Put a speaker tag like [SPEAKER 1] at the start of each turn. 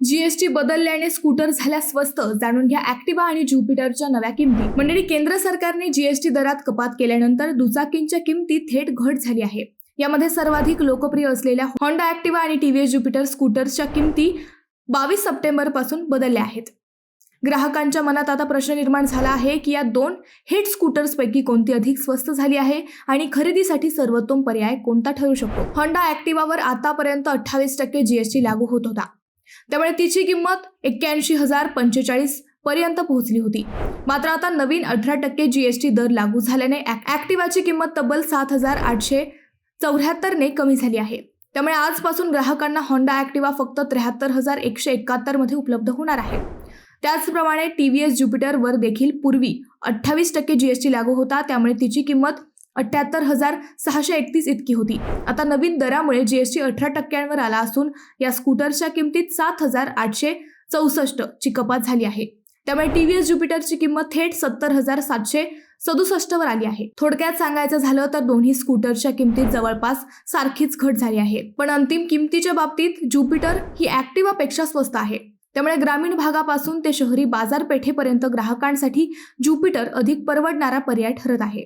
[SPEAKER 1] GST बदलल्याने scooter झाल्या स्वस्त, जाणून घ्या ऍक्टिवा आणि ज्युपिटरच्या नव्या किमती। मंडळी, केंद्र सरकारने जीएसटी दरात कपात केल्यानंतर दुचाकींच्या किमतीत थेट घट झाली आहे। यामध्ये सर्वाधिक लोकप्रिय असलेल्या होंडा ऍक्टिवा आणि टीव्हीएस ज्युपिटर स्कूटर्सच्या किमती 22 सप्टेंबर पासून बदलल्या आहेत। ग्राहकांच्या मनात आता प्रश्न निर्माण झाला आहे की या दोन हिट स्कूटर्सपैकी कोणती अधिक स्वस्त झाली आहे आणि खरेदीसाठी सर्वोत्तम पर्याय कोणता ठरू शकतो। होंडा ऍक्टिवावर आतापर्यंत 28% जीएसटी लागू होत होता, त्यामुळे तिची किंमत 81,045 पर्यंत पोहोचली होती। मात्र आता नवीन 18% जीएसटी दर लागू झाल्याने ऍक्टिवाची किंमत तब्बल 7,874 ने कमी झाली आहे। त्यामुळे आजपासून ग्राहकांना होंडा ऍक्टिवा फक्त 73,171 मध्ये उपलब्ध होणार आहे। त्याचप्रमाणे टीव्हीएस ज्युपिटरवर देखील पूर्वी 28% जीएसटी लागू होता, त्यामुळे तिची किंमत 78,631 इतकी होती। आता नवीन दरामुळे जीएसटी 18% आला असून या स्कूटरच्या किमतीत 7,864 ची कपात झाली आहे। त्यामुळे टीव्हीएस ज्युपिटरची किंमत थेट 70,767 वर आली आहे। थोडक्यात सांगायचं झालं तर दोन्ही स्कूटरच्या किमतीत जवळपास सारखीच घट झाली आहे, पण अंतिम किमतीच्या बाबतीत ज्युपिटर ही ऍक्टिवापेक्षा स्वस्त आहे। त्यामुळे ग्रामीण भागापासून ते शहरी बाजारपेठेपर्यंत ग्राहकांसाठी ज्युपिटर अधिक परवडणारा पर्याय ठरत आहे।